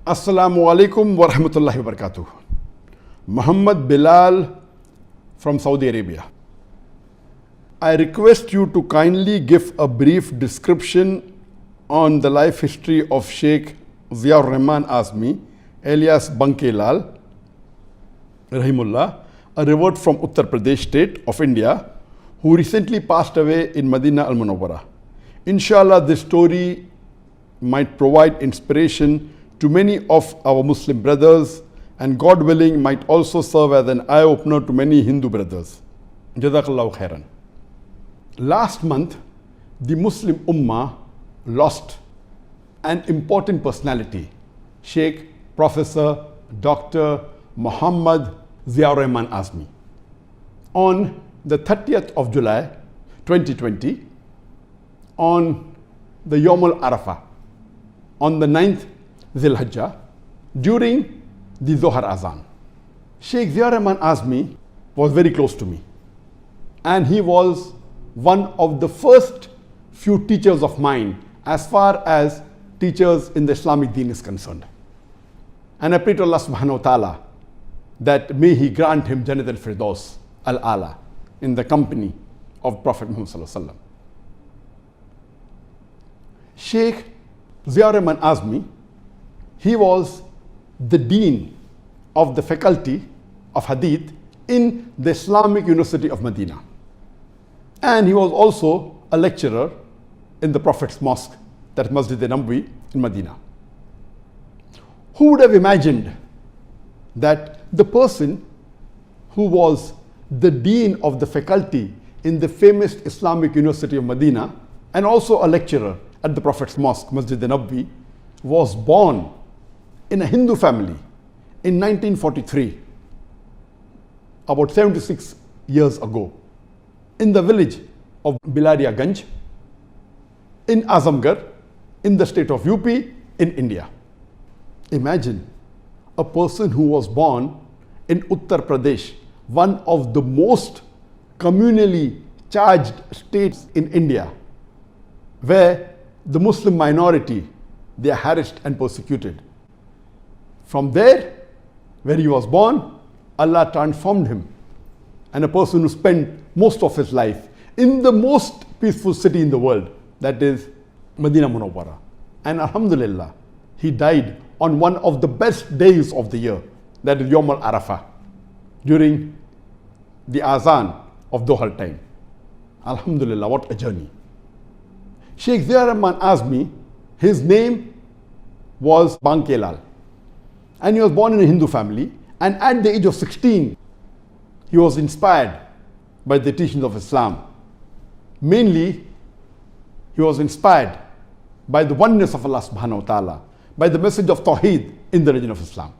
Assalamu alaikum wa rahmatullahi wa barakatuh. Muhammad Bilal from Saudi Arabia. I request you to kindly give a brief description on the life history of Shaikh Ziaur Rahmaan Azmi, alias Banke Lal, Rahimullah, a revert from Uttar Pradesh state of India, who recently passed away in Medina Al Munawwara. Inshallah, this story might provide inspiration to many of our Muslim brothers, and God willing might also serve as an eye-opener to many Hindu brothers. Jazakallahu khairan. Last month, the Muslim Ummah lost an important personality, Sheikh Professor Dr. Muhammad Ziaur Rahmaan Azmi. On the 30th of July 2020, on the Yawm al-Arafah, on the 9th Zil Hijjah, during the Zohar Azan, Sheikh Ziaur Rahmaan Azmi was very close to me, and he was one of the first few teachers of mine as far as teachers in the Islamic deen is concerned. And I pray to Allah subhanahu wa ta'ala that may He grant him Jannat al-Firdaus al-Ala in the company of Prophet Muhammad sallallahu alaihi wasallam. Sheikh Ziaur Rahmaan Azmi, he was the dean of the faculty of Hadith in the Islamic University of Medina. And he was also a lecturer in the Prophet's Mosque, that Masjid al-Nabawi in Medina. Who would have imagined that the person who was the dean of the faculty in the famous Islamic University of Medina and also a lecturer at the Prophet's Mosque, Masjid al-Nabawi, was born in a Hindu family in 1943, about 76 years ago, in the village of Bilaria Ganj, in Azamgarh, in the state of UP, in India. Imagine a person who was born in Uttar Pradesh, one of the most communally charged states in India, where the Muslim minority, they are harassed and persecuted. From there, where he was born, Allah transformed him, and a person who spent most of his life in the most peaceful city in the world, that is Medina Munawwara. And Alhamdulillah, he died on one of the best days of the year, that is Yawm al-Arafah, during the Azan of Dhuhr time. Alhamdulillah, what a journey. Sheikh Ziaur Rahmaan Azmi, his name was Banke Lal, and he was born in a Hindu family, and at the age of 16, he was inspired by the teachings of Islam. Mainly, he was inspired by the oneness of Allah subhanahu wa ta'ala, by the message of Tawheed in the religion of Islam.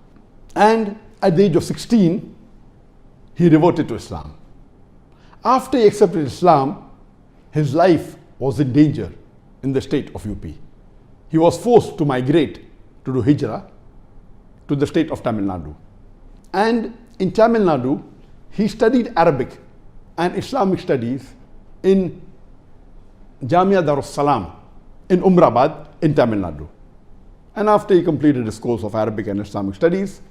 And at the age of 16, he reverted to Islam. After he accepted Islam, his life was in danger in the state of UP. He was forced to migrate to do Hijrah to the state of Tamil Nadu. And in Tamil Nadu, he studied Arabic and Islamic studies in Jamia Darus Salam in Umrabad in Tamil Nadu. And after he completed his course of Arabic and Islamic studies,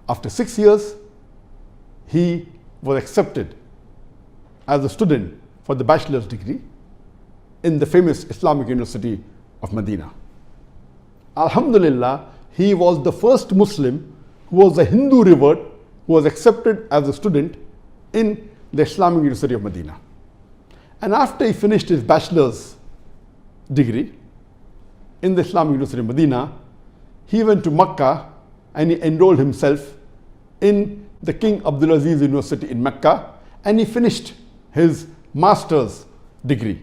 after 6 years, he was accepted as a student for the bachelor's degree in the famous Islamic University of Medina. Alhamdulillah, he was the first Muslim who was a Hindu revert who was accepted as a student in the Islamic University of Medina. And after he finished his bachelor's degree in the Islamic University of Medina, he went to Mecca and he enrolled himself in the King Abdulaziz University in Mecca, and he finished his master's degree.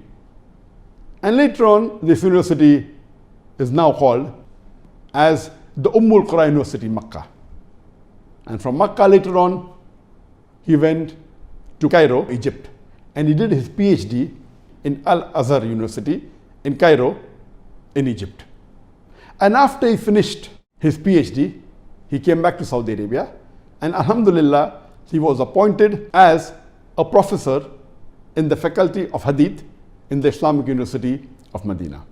And later on, this university is now called as the Ummul Qura University in Mecca. And from Mecca later on, he went to Cairo, Egypt, and he did his PhD in Al-Azhar University in Cairo, in Egypt. And after he finished his PhD, he came back to Saudi Arabia, and Alhamdulillah, he was appointed as a professor in the faculty of Hadith in the Islamic University of Medina.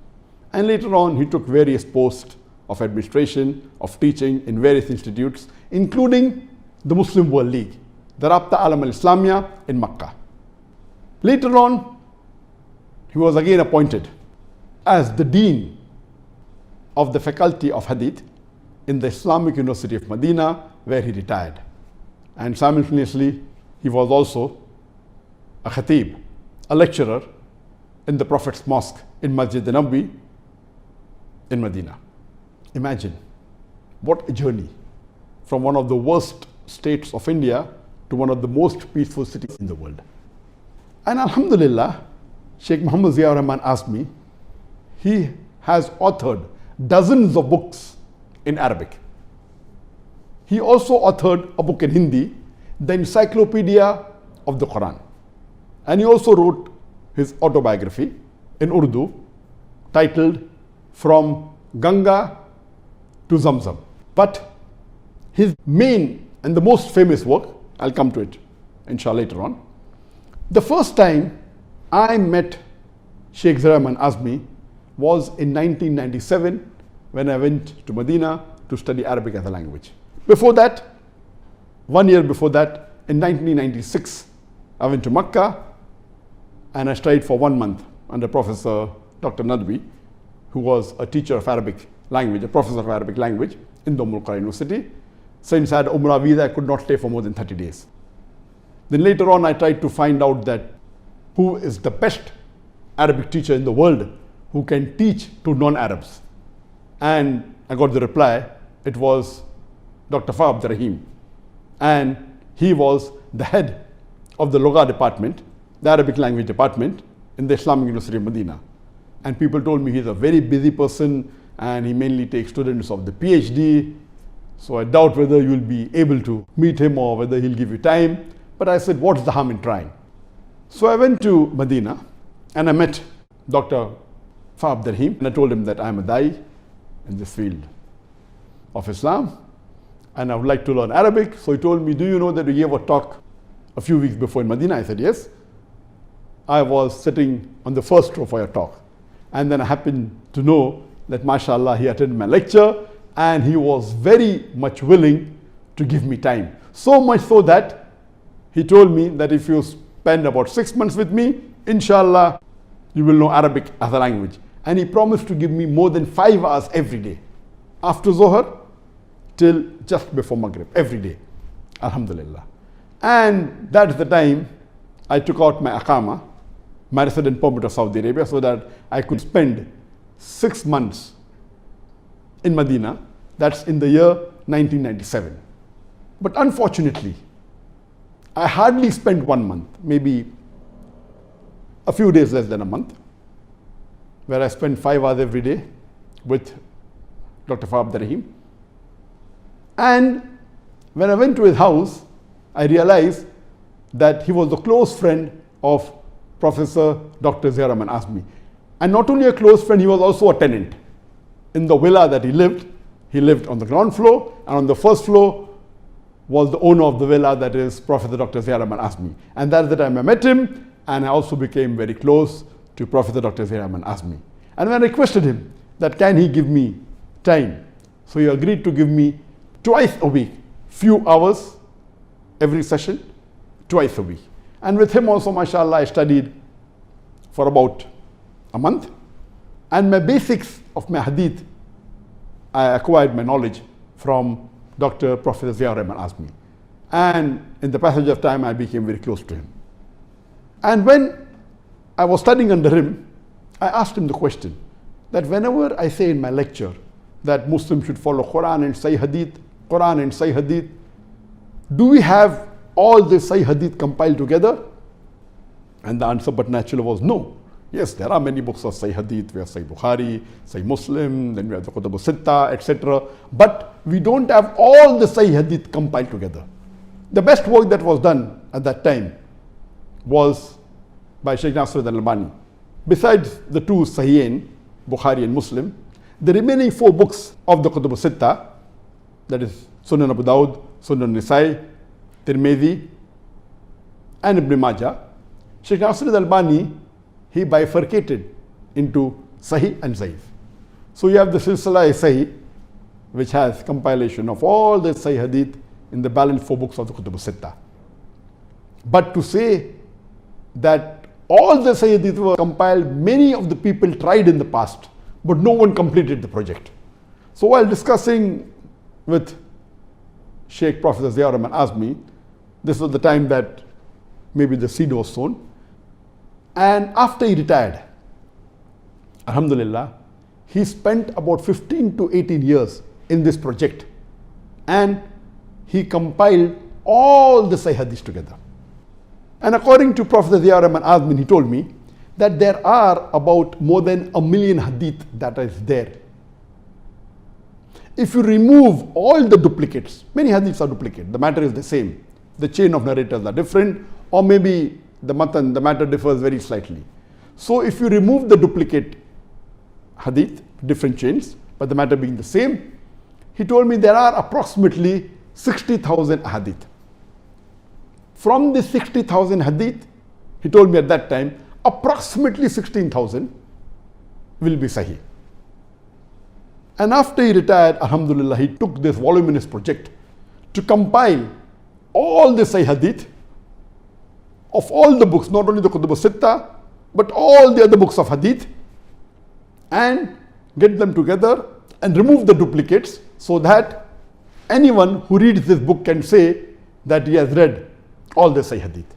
And later on, he took various posts of administration, of teaching in various institutes, including the Muslim World League, the Rabta Alam al-Islamiyya in Makkah. Later on, he was again appointed as the Dean of the Faculty of Hadith in the Islamic University of Medina, where he retired. And simultaneously, he was also a khatib, a lecturer in the Prophet's Mosque in Masjid Nabawi in Medina. Imagine what a journey from one of the worst states of India to one of the most peaceful cities in the world. And Alhamdulillah, Sheikh Muhammad Ziaur Rahmaan asked me, he has authored dozens of books in Arabic. He also authored a book in Hindi, the Encyclopedia of the Quran. And he also wrote his autobiography in Urdu, titled From Ganga to Zamzam. But his main and the most famous work, I'll come to it inshallah later on. The first time I met Sheikh Ziaur Rahmaan Azmi was in 1997 when I went to Medina to study Arabic as a language. Before that, 1 year before that, in 1996, I went to Makkah and I studied for 1 month under Professor Dr. Nadwi, who was a teacher of Arabic language, a professor of Arabic language in the Umm University. Since I had Umrah visa, I could not stay for more than 30 days. Then later on, I tried to find out that who is the best Arabic teacher in the world who can teach to non-Arabs. And I got the reply, it was Dr. Fahd Rahim. And he was the head of the Lugha department, the Arabic language department in the Islamic University of Medina. And people told me he's a very busy person and he mainly takes students of the PhD. So I doubt whether you'll be able to meet him or whether he'll give you time. But I said, what's the harm in trying? So I went to Medina and I met Dr. Fahd Rahim and I told him that I'm a Dai in this field of Islam and I would like to learn Arabic. So he told me, do you know that you gave a talk a few weeks before in Medina? I said, yes. I was sitting on the first row for your talk. And then I happened to know that, mashallah, he attended my lecture and he was very much willing to give me time. So much so that he told me that if you spend about 6 months with me, inshallah, you will know Arabic as a language. And he promised to give me more than 5 hours every day, after Zohar till just before Maghrib, every day. Alhamdulillah. And that's the time I took out my Aqama, my resident permit of Saudi Arabia, so that I could spend 6 months in Medina. That's in the year 1997. But unfortunately, I hardly spent 1 month, maybe a few days less than a month, where I spent 5 hours every day with Dr. Fahd Rahim. And when I went to his house, I realized that he was the close friend of Professor Dr. Ziaur Rahmaan Azmi. And not only a close friend, he was also a tenant. In the villa that he lived on the ground floor, and on the first floor was the owner of the villa, that is Professor Dr. Ziaur Rahmaan Azmi. And that's the time I met him, and I also became very close to Professor Dr. Ziaur Rahmaan Azmi. And when I requested him that can he give me time, so he agreed to give me twice a week, few hours every session, twice a week. And with him also, mashallah, I studied for about a month. And my basics of my hadith, I acquired my knowledge from Dr. Professor Ziaur Rahmaan Azmi. And in the passage of time, I became very close to him. And when I was studying under him, I asked him the question that whenever I say in my lecture that Muslims should follow Quran and Sahih Hadith, Quran and Sahih Hadith, do we have all the Sahih Hadith compiled together? And the answer but naturally was no. Yes, there are many books of Sahih Hadith. We have Sahih Bukhari, Sahih Muslim, then we have the Kutub al-Sitta, etc. But we don't have all the Sahih Hadith compiled together. The best work that was done at that time was by Shaykh al-Albani. Besides the two Sahihain, Bukhari and Muslim, the remaining 4 books of the Kutub al-Sitta, that is Sunan Abu Dawud, Sunan Nisai, Tirmidhi, and Ibn Majah, Shaykh al-Albani, he bifurcated into Sahih and Zaif. So you have the Silsila Sahih, which has compilation of all the Sahih Hadith in the balanced 4 books of the Kutub al-Sittah. But to say that all the Sahih Hadith were compiled, many of the people tried in the past, but no one completed the project. So while discussing with Shaikh Professor Ziaur asked me, this was the time that maybe the seed was sown. And after he retired, alhamdulillah, he spent about 15 to 18 years in this project. And he compiled all the Sahih Hadith together. And according to Professor Ziaur Azmin, he told me that there are about more than 1 million hadith that is there. If you remove all the duplicates, many hadiths are duplicate, the matter is the same. The chain of narrators are different, or maybe the matter differs very slightly. So if you remove the duplicate hadith, different chains, but the matter being the same, he told me there are approximately 60,000 hadith. From the 60,000 hadith, he told me at that time, approximately 16,000 will be Sahih. And after he retired, alhamdulillah, he took this voluminous project to compile all the Sahih Hadith of all the books, not only the Kutub al-Sittah, but all the other books of Hadith, and get them together and remove the duplicates so that anyone who reads this book can say that he has read all the Sahih Hadith.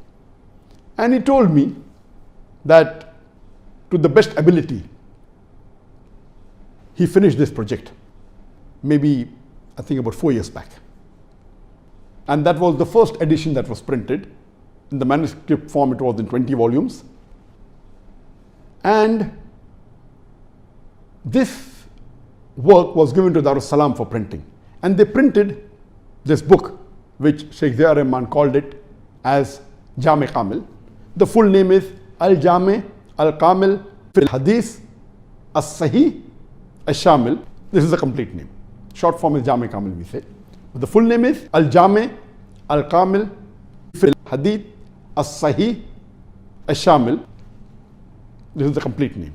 And he told me that to the best ability, he finished this project, maybe I think about 4 years back. And that was the first edition that was printed. In the manuscript form, it was in 20 volumes. And this work was given to Darus Salam for printing. And they printed this book, which Shaykh Ziaur Rahmaan called it as Jame Kamil. The full name is Al-Jame Al-Kamil Fil Hadith As-Sahih Al-Shamil. This is the complete name. Short form is Jame Kamil, we say. But the full name is Al-Jame Al-Kamil Fil Hadith As-Sahih Al-Shamil. This is the complete name.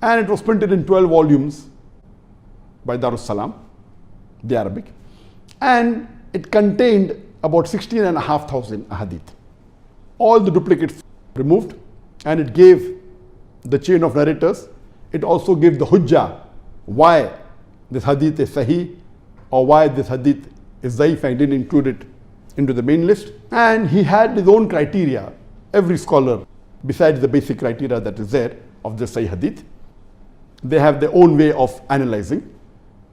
And it was printed in 12 volumes by Darus Salam, the Arabic. And it contained about 16,500 hadith. All the duplicates removed, and it gave the chain of narrators. It also gave the hujjah, why this hadith is sahih or why this hadith is zaif, and didn't include it into the main list. And he had his own criteria. Every scholar, besides the basic criteria that is there of the sahih hadith, they have their own way of analyzing.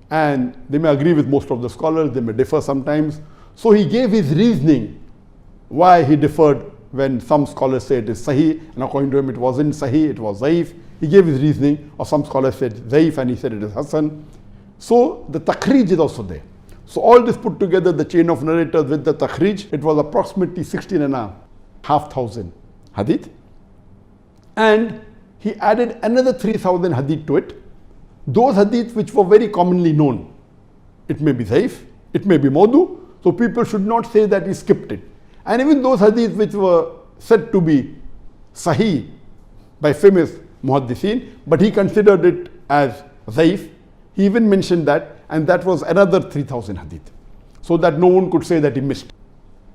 And they may agree with most of the scholars, they may differ sometimes. So he gave his reasoning why he differed when some scholars say it is sahih, and according to him it wasn't sahih, it was zaif. He gave his reasoning, or some scholars said zaif and he said it is hasan. So the takhrij is also there. So all this put together, the chain of narrators with the takhrij, it was approximately 16,500 hadith. And he added another 3,000 hadith to it. Those hadith which were very commonly known. It may be zaif, it may be mawdu, so people should not say that he skipped it. And even those hadith which were said to be sahih by famous muhaddithin, but he considered it as zaif, he even mentioned that, and that was another 3,000 hadith, so that no one could say that he missed.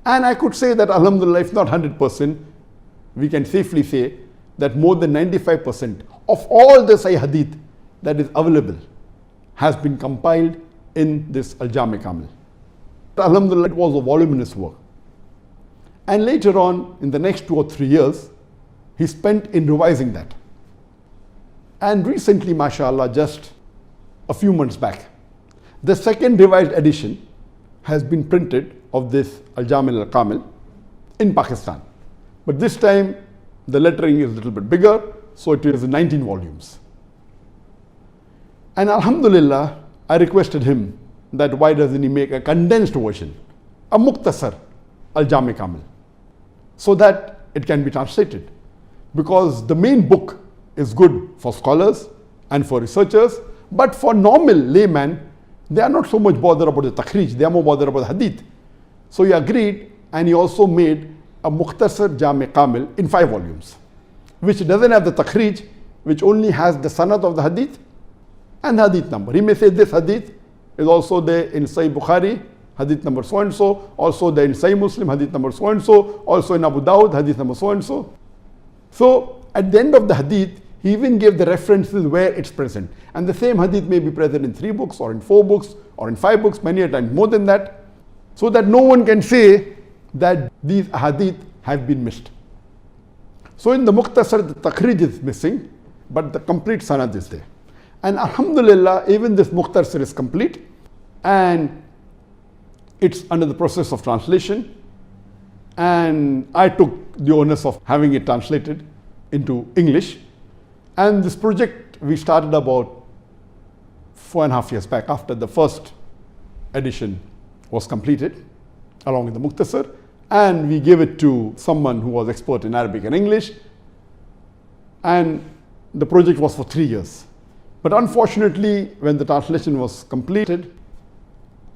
And I could say that alhamdulillah, if not 100%, we can safely say that more than 95% of all the sahih hadith that is available has been compiled in this Al-Jami Kamil. Alhamdulillah, it was a voluminous work. And later on, in the next 2 or 3 years, he spent in revising that. And recently, mashallah, just a few months back, the second revised edition has been printed of this Al-Jami Al-Kamil in Pakistan. But this time, the lettering is a little bit bigger, so it is in 19 volumes. And alhamdulillah, I requested him that why doesn't he make a condensed version, a mukhtasar Al-Jami Kamil, so that it can be translated. Because the main book is good for scholars and for researchers, but for normal layman, they are not so much bothered about the takhrij, they are more bothered about the hadith. So he agreed, and he also made a mukhtasar Jami Kamil in 5 volumes, which doesn't have the takhrij, which only has the sanad of the hadith and the hadith number. He may say this hadith is also there in Sahih Bukhari, hadith number so and so, also there in Sahih Muslim, hadith number so and so, also in Abu Dawud, hadith number so and so. So at the end of the hadith, he even gave the references where it's present. And the same hadith may be present in 3 books or in 4 books or in 5 books, many a times more than that, so that no one can say that these hadith have been missed. So in the Mukhtasar, the Takhrij is missing, but the complete sanad is there. And alhamdulillah, even this Mukhtasar is complete and it's under the process of translation. And I took the onus of having it translated into English. And this project we started about 4.5 years back after the first edition was completed along with the Mukhtasar, and we gave it to someone who was expert in Arabic and English, and the project was for 3 years. But unfortunately, when the translation was completed,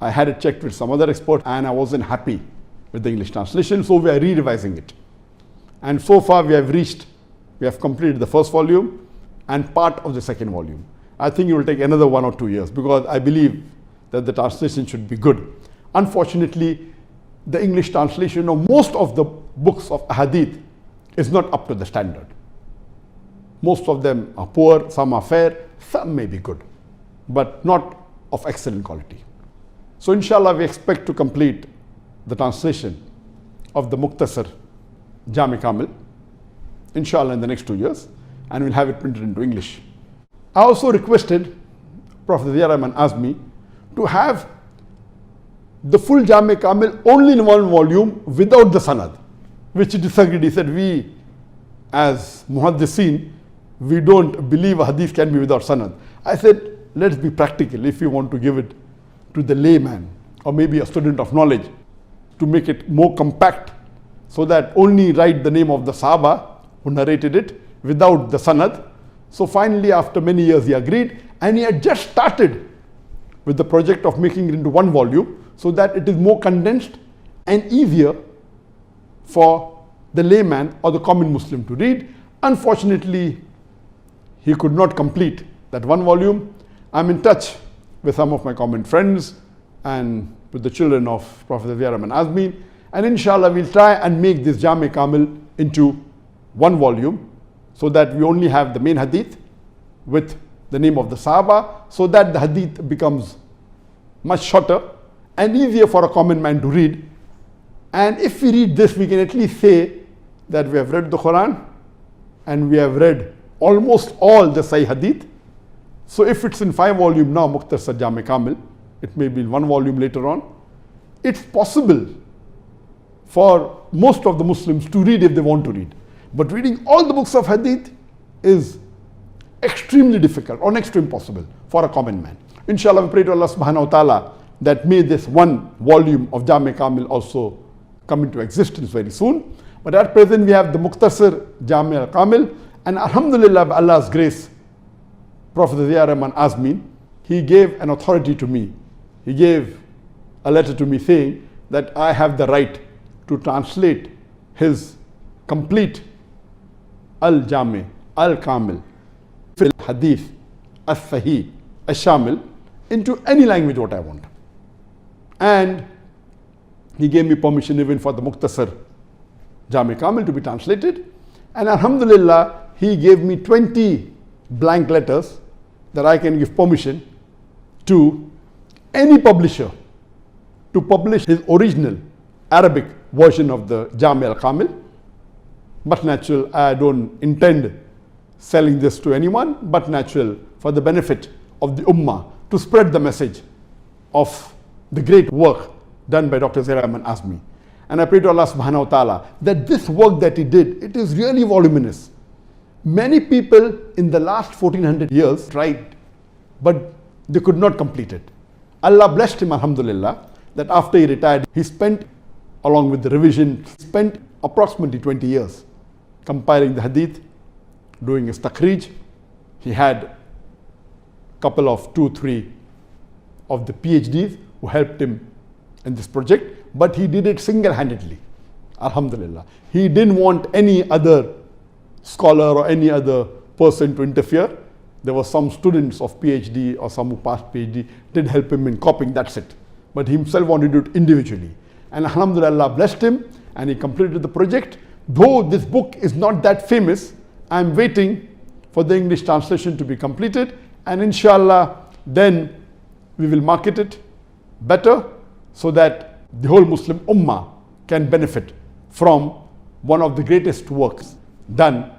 I had it checked with some other expert and I wasn't happy with the English translation, so we are re-revising it. And so far we have completed the first volume and part of the second volume. I think it will take another 1 or 2 years because I believe that the translation should be good. Unfortunately, the English translation of most of the books of hadith is not up to the standard. Most of them are poor, some are fair, some may be good, but not of excellent quality. So inshallah, we expect to complete the translation of the Mukhtasar Jami Kamil, inshallah, in the next 2 years, and we'll have it printed into English. I also requested Prophet Ziaur Azmi to have the full Jami Kamil only in 1 volume without the sanad, which he disagreed. He said, we as muhaddiseen, we don't believe a hadith can be without sanad. I said, let's be practical. If you want to give it to the layman or maybe a student of knowledge, to make it more compact so that only write the name of the Sahaba who narrated it without the sanad. So finally, after many years, he agreed, and he had just started with the project of making it into 1 volume so that it is more condensed and easier for the layman or the common Muslim to read. Unfortunately, he could not complete that 1 volume. I'm in touch with some of my common friends and with the children of Prophet Ziaur Azmi, and inshallah we'll try and make this Jami Kamil into 1 volume so that we only have the main hadith with the name of the Sahaba, so that the hadith becomes much shorter and easier for a common man to read. And if we read this, we can at least say that we have read the Quran and we have read almost all the Sahih Hadith. So if it's in 5 volume now, Mukhtasar Jami Kamil, it may be in 1 volume later on. It's possible for most of the Muslims to read if they want to read. But reading all the books of Hadith is extremely difficult or next to impossible for a common man. Inshallah, we pray to Allah subhanahu wa ta'ala that may this 1 volume of Jami Kamil also come into existence very soon. But at present we have the Mukhtasar Jami al-Kamil, and alhamdulillah, by Allah's grace, Prophet Ziaur Azmi, he gave an authority to me. He gave a letter to me saying that I have the right to translate his complete Al-Jami Al-Kamil Fil Hadith As-Sahih As-Shamil into any language what I want. And he gave me permission even for the Mukhtasar Jami Kamil to be translated. And alhamdulillah, he gave me 20 blank letters that I can give permission to any publisher to publish his original Arabic version of the Jami al-Kamil. But natural, I don't intend selling this to anyone, but natural for the benefit of the Ummah to spread the message of the great work done by Dr. Ziaur Azmi. And I pray to Allah subhanahu wa ta'ala that this work that he did, it is really voluminous. Many people in the last 1400 years tried, but they could not complete it. Allah blessed him, alhamdulillah, that after he retired, he spent, along with the revision, spent approximately 20 years compiling the hadith, doing his takhrij. He had a couple of 2-3 of the PhDs who helped him in this project, but he did it single-handedly, alhamdulillah. He didn't want any other scholar or any other person to interfere. There were some students of PhD or some who passed PhD did help him in copying, that's it. But he himself wanted to do it individually. And Alhamdulillah blessed him and he completed the project. Though this book is not that famous, I'm waiting for the English translation to be completed, and inshallah then we will market it better so that the whole Muslim Ummah can benefit from one of the greatest works done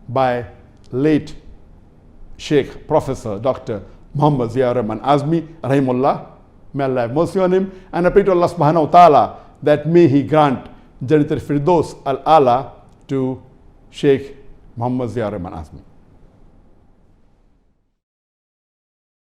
by late Shaykh, Professor, Dr. Muhammad Ziaur Rahmaan Azmi, Rahimullah. May Allah have mercy on him. And I pray to Allah subhanahu wa ta'ala that may he grant Jannat al-Firdaus al-Ala to Shaykh Muhammad Ziaur Rahmaan Azmi.